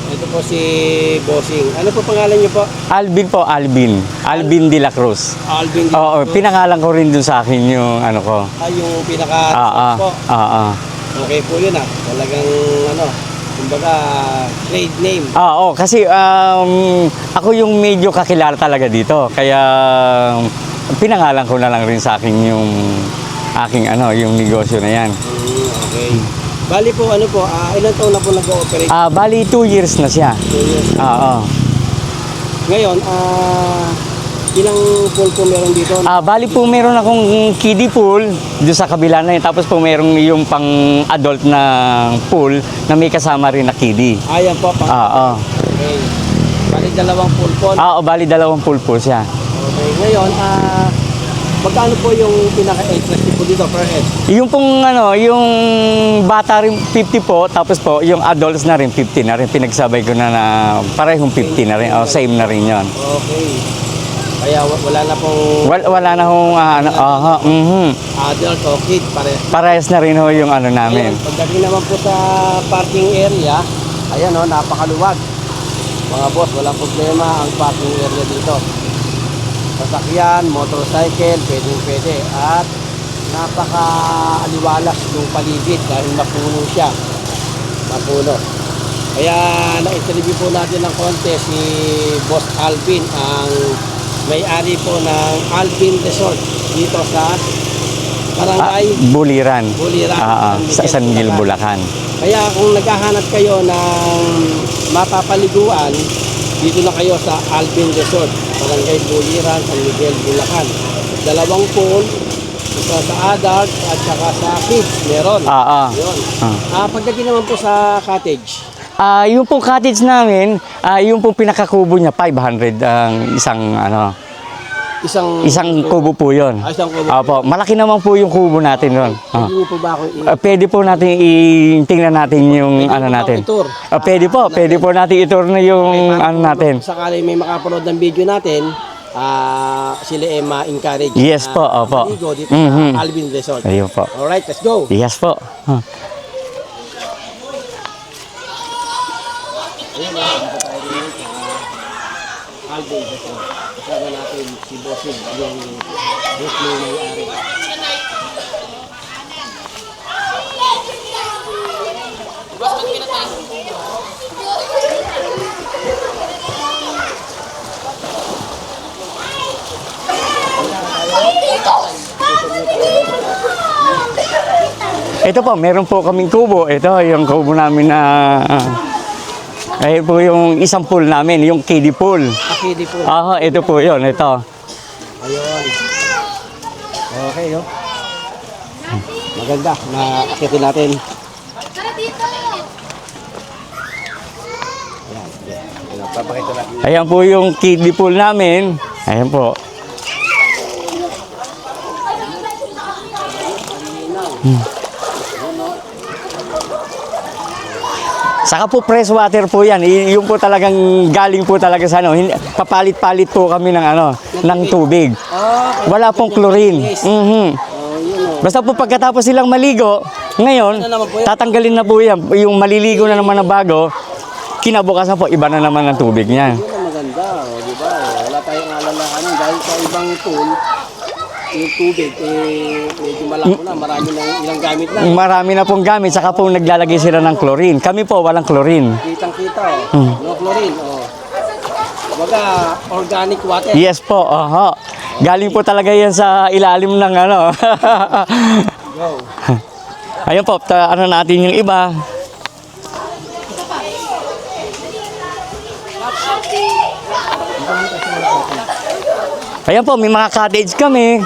Ito po si Bossing. Ano po pangalan niyo po? Alvin po, Alvin. Alvin de la Cruz. Alvin. Oo, pinangalan ko rin dun sa akin yung ano ko. Yung pinaka po. Okay po yun Talagang kumbaga trade name. Oo, kasi ako yung medyo kakilala talaga dito. Kaya pinangalan ko na lang rin sa akin yung aking yung negosyo na yan. Okay. Bali po, ilang taon na po nag-ooperate? Bali 2 years na siya. 2 years. Oo. Ngayon, ilang pool po meron dito? Bali po meron akong kiddie pool doon sa kabila na yun. Tapos po meron yung pang adult na pool na may kasama rin na kiddie. Yan po. Oo. Okay. Bali 2 pool po. Bali 2 pool po siya. Okay. Ngayon, magkano po yung pinaka-interest po dito per head? Yung pong yung bata rin 50 po, tapos po yung adults na rin 50 na rin. Pinagsabay ko na parehong 50 na rin. Same na rin yon. Okay. Kaya wala na pong wala na hong adult o kid parehas na rin ho yung namin. Ayan, pagdating naman po sa parking area, ayan napakaluwag. Mga boss, walang problema ang parking area dito. Sasakyan, motorcycle, pwede. At napaka-aliwalas yung paligid dahil mapuno siya. Mapuno. Kaya na-interview po natin ng konti si Boss Alvin, ang may-ari po ng Alvin Resort dito sa Barangay Buliran. Sa San Miguel, Bulacan. Kaya kung naghahanap kayo ng mapapaliguan, dito na kayo sa Alvin Resort, Barangay Buliran, San Miguel, Bulacan. 2 pool, isa sa adult at saka sa kids, meron. Yun. Pagdating naman po sa cottage. Yung pong cottage namin, yung pong pinakakubo niya, 500 ang isang kubo po yun. Isang kubo. Opo, malaki naman po yung kubo natin doon. Pwede po ba akong Pwede po natin tingnan natin yung natin. Pwede po natin i-tour na yung natin. Sakali may makapanood ng video natin, sila ma-encourage. Yes po, opo. Dito sa Alvin Resort. Ayun po. Alright, let's go. Yes po. Alvin Resort. Kasama natin si Bossing, yung mismo may-ari. Ito po, meron po kaming kubo. Ito, yung kubo namin na... ayun po yung isang pool namin, yung kiddie pool. Kiddie pool. Ito po yun, ito. Ayun. Okay, maganda. Naakitin natin. Ayan, papakita natin. Ayan po yung kiddie pool namin. Ayan po. Saka po fresh water po yan. Yung po talagang galing po talaga sa papalit-palit po kami ng tubig. Wala pong chlorine. Basta po pagkatapos silang maligo, ngayon, tatanggalin na po yan. Yung maliligo na naman na bago, kinabukasan po, iba na naman ang tubig niya. Yun ang maganda, di ba? Wala tayong alalahanin dahil sa ibang pool, yung tubig, medyo malako na, marami na ilang gamit na. Marami na pong gamit, saka po naglalagay sila ng chlorine. Kami po, walang chlorine. Kitang-kita, no chlorine, Baga, organic water. Yes po, galing po talaga yan sa ilalim ng Go. Ayun po, natin yung iba. Ayan po, may mga cottage kami.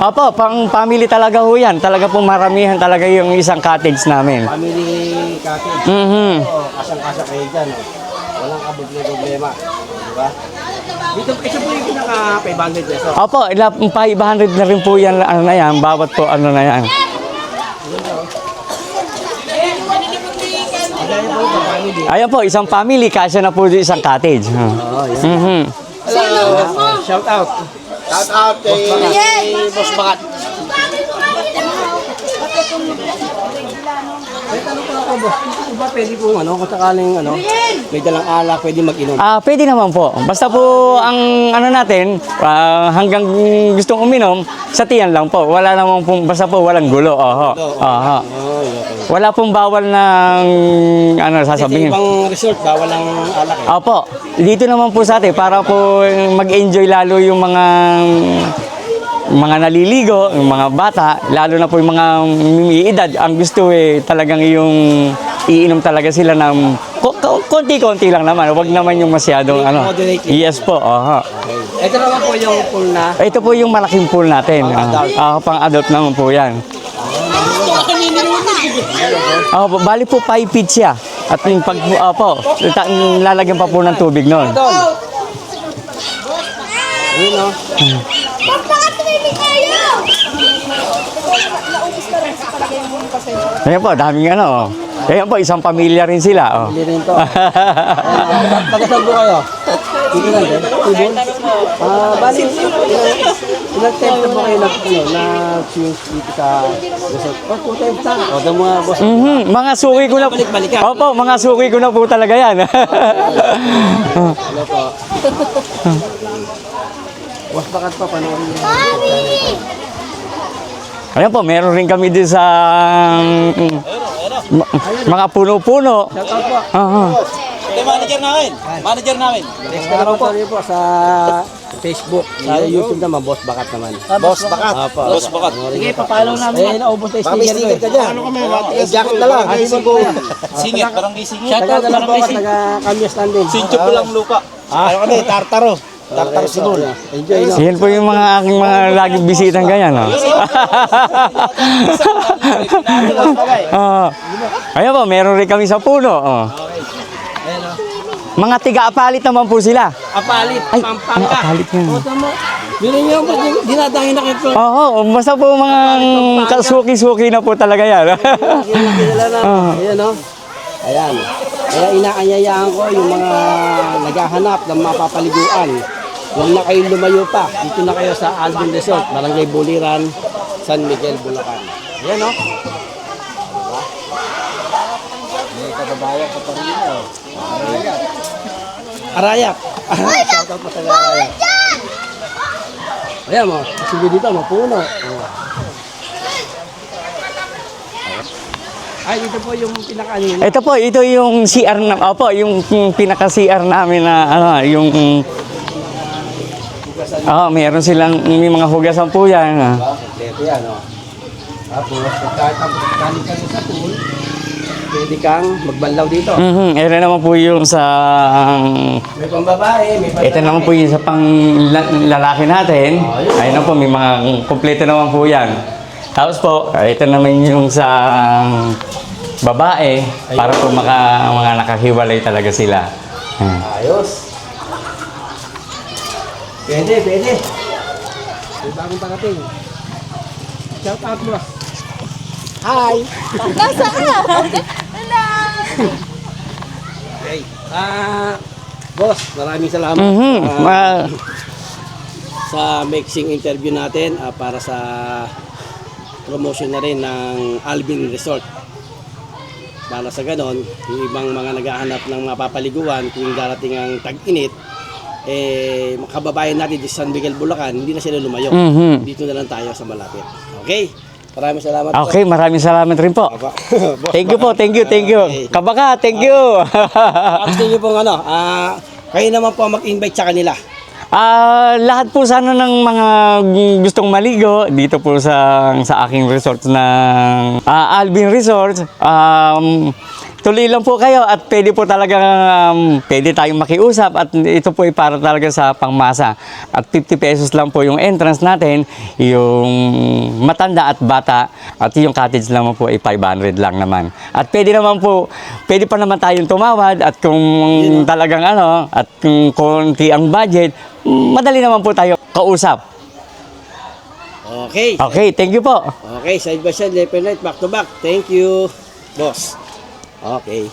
Opo, pang family talaga ho yan. Talaga po maramihan talaga yung isang cottage namin. Family cottage. Kasang-kasa kayo dyan. Walang problema. Diba? Dito, ito po yung pinaka 500 pesos. Opo, 500 na rin po yan, na yan. Bawat po na yan. Ayan po, isang family, kasya na po yung isang cottage. Hello. Shout out. Shout out kay Boss Bakat. May tanong ko ako, boss. Kung ba pwede kung kung sakaling may dalang alak, pwede mag-inom. Pwede naman po. Basta po ang ano natin, hanggang gustong uminom, sa tiyan lang po. Wala naman po, basta po walang gulo. Oho. Oho. Oh, okay. Wala pong bawal ng ano Sa sasabihin. ibang resort, bawal ang alak eh. Opo. Dito naman po sa atin para po mag-enjoy lalo yung mga naliligo, yung mga bata, lalo na po yung mga mimiidad. Ang gusto talagang yung iinom talaga sila ng konti-konti lang naman. Huwag naman yung masyadong ano. Moderately. Yes po. Oho. Ito naman po yung pool na. Ito po yung malaking pool natin. Pang adult naman po yan. Bali po 5 feet siya. At yung lalagyan pa po ng tubig noon. Ayun o. Ayan po, daming ano. Ayan po, isang pamilya rin sila. Hindi rin to. Taga-saan po kayo? Dito lang din? Tibon? Bali, ilang times na po kayo na-swing dito sa resort? 2 times na. O, ito mga boss. Mga suki ko na. Balik-balikan. Opo, mga suki ko na po talaga yan. Hello po. Was bakat pa, panoorin niyo. Ayan po, meron rin kami din sa mga puno-puno. Shout out po. Ito manager namin. Manager namin. Next na po sa Facebook. Sa YouTube naman, Boss Bakat naman. Boss Bakat. Boss Bakat. Sige, papalo namin. Naubos na yung sticker ko. ka dyan. Jacket na lang. Singit. Parang singit. Taga na lang po ako, taga Kamyas lang din. Sincho po lang lupa. Ano kami? Tartaro. Tartaro sinul. Enjoy, no? Yan po yung mga aking mga laging bisitang ganyan. Ayan po, meron rin kami sa puno. Mga tiga-apalit naman po sila. Apalit, Ay, Pampanga. apalit yan. O, tama. Bilhin niyo po, dinadahin na kayo. Basta po mga kasuki-suki na po talaga yan. Kilala na. Ayan, no? Ayan. Kaya inaanyayaan ko yung mga naghahanap ng mapapaliguan. Huwag na kayo lumayo pa. Dito na kayo sa Alvin Resort, Barangay Buliran, San Miguel, Bulacan. Ayan, no? May katabayan ka pa rin mo. Arayak. Shoutout pa sa Arayak. Ayan mo, sige dito, mapuno. Ay, dito po yung pinaka-anino. Ito yung CR na, yung pinaka-CR namin na ano, yung meron silang may mga hugasan po yan. Ito yan, no? Tapos, kahit galing ka sa pool, pwede kang magbanlaw dito. Ito naman po yung sa May pambabae, may ito naman po yung sa pang lalaki natin. Ayun na po, may mga kompleto naman po yan. Tapos po, ito naman yung sa babae para po mga nakahiwalay talaga sila. Ayos. Pwede. May bagong parating. Shout out, boss. Hi! Okay. Boss, maraming salamat sa mixing interview natin para sa promotion na rin ng Alvin Resort. Para sa ganon, yung ibang mga naghahanap ng mapapaliguan kung darating ang tag-init, kababayan natin di San Miguel, Bulacan, hindi na sila lumayo. Dito na lang tayo sa malapit. Okay? Maraming salamat po. Okay, maraming salamat rin po. Boss, Thank you po, thank you. Okay. Kabaka, thank you. Gusto niyo pong kayo naman po mag-invite sa kanila. Lahat po sana ng mga gustong maligo dito po sa aking resort ng Alvin Resort. Tuloy lang po kayo at pwede po talaga pwede tayong makiusap at ito po ay para talaga sa pangmasa. At 50 pesos lang po yung entrance natin, yung matanda at bata at yung cottage naman po ay 500 lang naman. At pwede pa naman tayong tumawad at kung talagang at kung konti ang budget, madali naman po tayo kausap. Okay. Okay, thank you po. Okay, side by side, left and right, back to back. Thank you, boss. Okay.